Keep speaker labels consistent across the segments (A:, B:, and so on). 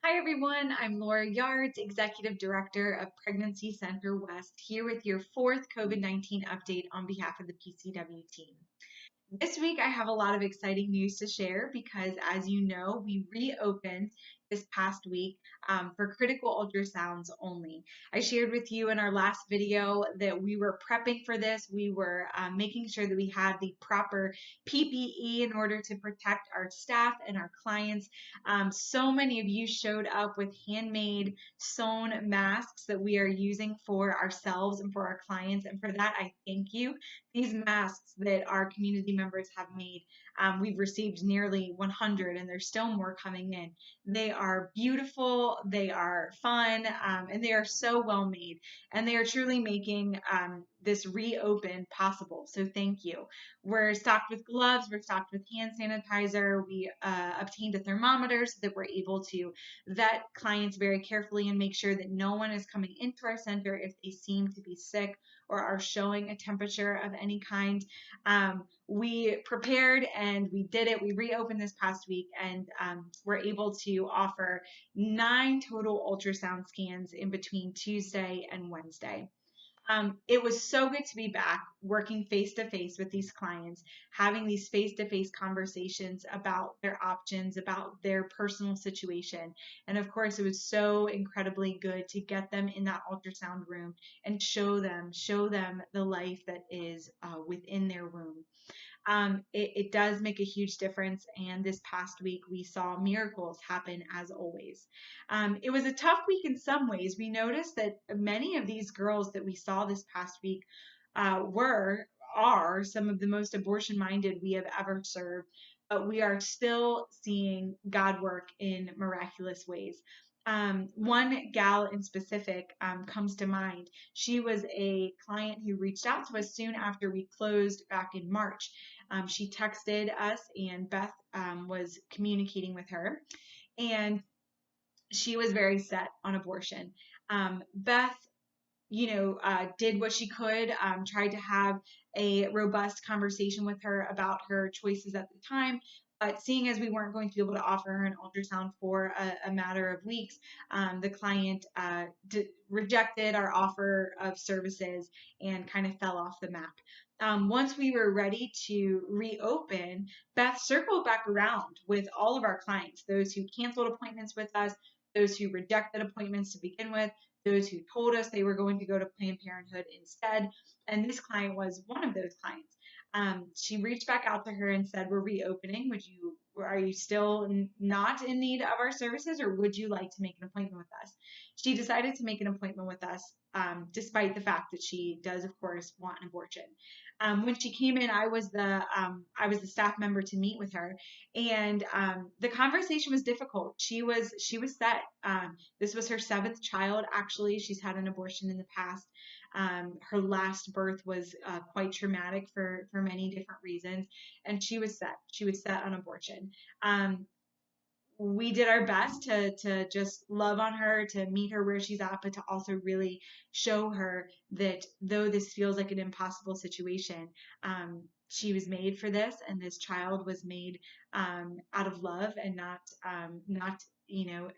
A: Hi everyone, I'm Laura Yards, Executive Director of Pregnancy Center West, here with your fourth COVID-19 update on behalf of the PCW team. This week, I have a lot of exciting news to share because, as you know, we reopened this past week for critical ultrasounds only. I shared with you in our last video that we were prepping for this. We were making sure that we had the proper PPE in order to protect our staff and our clients. So many of you showed up with handmade sewn masks that we are using for ourselves and for our clients. And for that, I thank you. These masks that our community members have made, we've received nearly 100 and there's still more coming in. They are beautiful, they are fun, and they are so well made. And they are truly making this reopen possible. So thank you. We're stocked with gloves, we're stocked with hand sanitizer. We obtained a thermometer so that we're able to vet clients very carefully and make sure that no one is coming into our center if they seem to be sick or are showing a temperature of any kind. We prepared and we did it. We reopened this past week and we're able to offer 9 total ultrasound scans in between Tuesday and Wednesday. It was so good to be back working face to face with these clients, having these face to face conversations about their options, about their personal situation. And of course, it was so incredibly good to get them in that ultrasound room and show them the life that is within their womb. It does make a huge difference. And this past week, we saw miracles happen as always. It was a tough week in some ways. We noticed that many of these girls that we saw this past week are some of the most abortion minded we have ever served. But we are still seeing God work in miraculous ways. One gal in specific comes to mind. She was a client who reached out to us soon after we closed back in March. She texted us, and Beth was communicating with her, and she was very set on abortion. Beth, did what she could, tried to have a robust conversation with her about her choices at the time. But seeing as we weren't going to be able to offer her an ultrasound for a matter of weeks, the client rejected our offer of services and kind of fell off the map. Once we were ready to reopen, Beth circled back around with all of our clients, those who canceled appointments with us, those who rejected appointments to begin with, those who told us they were going to go to Planned Parenthood instead. And this client was one of those clients. She reached back out to her and said, "We're reopening. Are you still not in need of our services, or would you like to make an appointment with us?" She decided to make an appointment with us, despite the fact that she does, of course, want an abortion. When she came in, I was the staff member to meet with her, and the conversation was difficult. She was set. This was her 7th child. Actually, she's had an abortion in the past. Her last birth was quite traumatic for many different reasons, and she was set. She was set on abortion. We did our best to just love on her, to meet her where she's at, but to also really show her that though this feels like an impossible situation, she was made for this, and this child was made out of love and not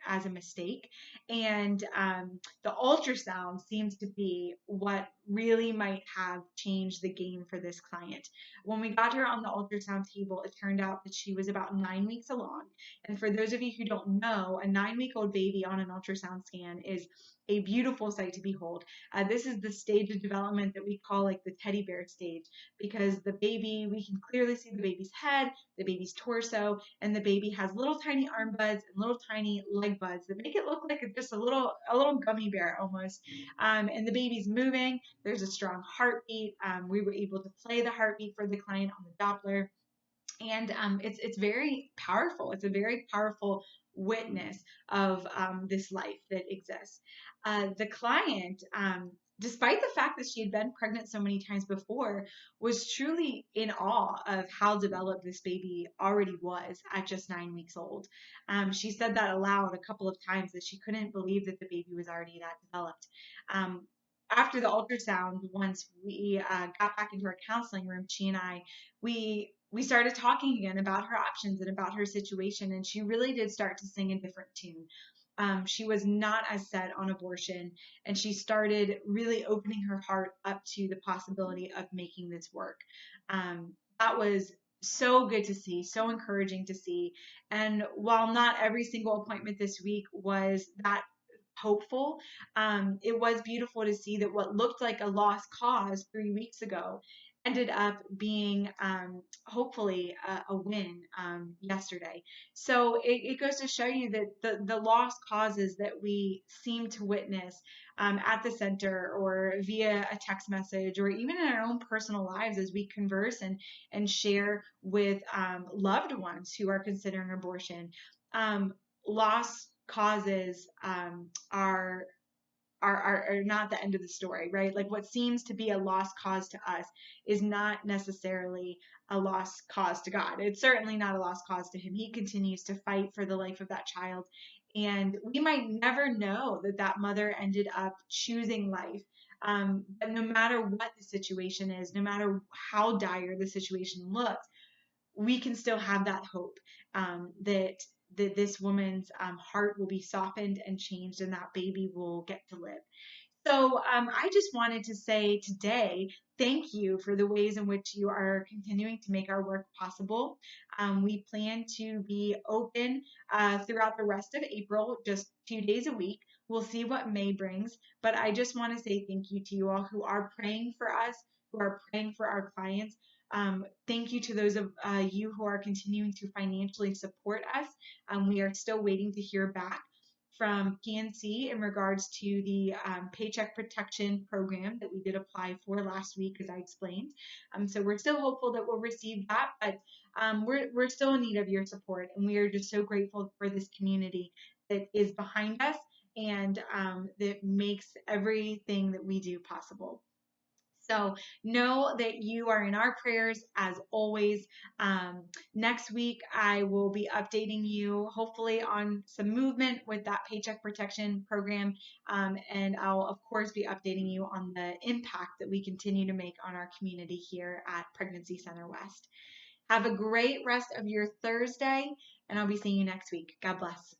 A: as a mistake. And the ultrasound seems to be what really might have changed the game for this client. When we got her on the ultrasound table, it turned out that she was about 9 weeks along. And for those of you who don't know, a 9-week-old baby on an ultrasound scan is a beautiful sight to behold. This is the stage of development that we call like the teddy bear stage, because we can clearly see the baby's head, the baby's torso, and the baby has little tiny arm buds and little tiny leg buds that make it look like just a little gummy bear almost. And the baby's moving. There's a strong heartbeat. We were able to play the heartbeat for the client on the Doppler. And it's very powerful. It's a very powerful witness of this life that exists. The client, despite the fact that she had been pregnant so many times before, was truly in awe of how developed this baby already was at just 9 weeks old. She said that aloud a couple of times, that she couldn't believe that the baby was already that developed. After the ultrasound, once we got back into our counseling room, she and I, we started talking again about her options and about her situation, and she really did start to sing a different tune. She was not as set on abortion, and she started really opening her heart up to the possibility of making this work. That was so good to see, so encouraging to see. And while not every single appointment this week was that hopeful, it was beautiful to see that what looked like a lost cause 3 weeks ago ended up being hopefully a win yesterday. So it goes to show you that the lost causes that we seem to witness at the center or via a text message or even in our own personal lives as we converse and share with loved ones who are considering abortion. Lost causes are not the end of the story, right? Like what seems to be a lost cause to us is not necessarily a lost cause to God. It's certainly not a lost cause to Him. He continues to fight for the life of that child. And we might never know that that mother ended up choosing life. But no matter what the situation is, no matter how dire the situation looks, we can still have that hope that this woman's heart will be softened and changed, and that baby will get to live. So I just wanted to say today, thank you for the ways in which you are continuing to make our work possible. We plan to be open throughout the rest of April, just 2 days a week. We'll see what May brings, but I just want to say thank you to you all who are praying for us, who are praying for our clients. Thank you to those of you who are continuing to financially support us. We are still waiting to hear back from PNC in regards to the Paycheck Protection Program that we did apply for last week, as I explained. So we're still hopeful that we'll receive that, but we're still in need of your support, and we are just so grateful for this community that is behind us and that makes everything that we do possible. So know that you are in our prayers as always. Next week, I will be updating you hopefully on some movement with that Paycheck Protection Program. And I'll, of course, be updating you on the impact that we continue to make on our community here at Pregnancy Center West. Have a great rest of your Thursday, and I'll be seeing you next week. God bless.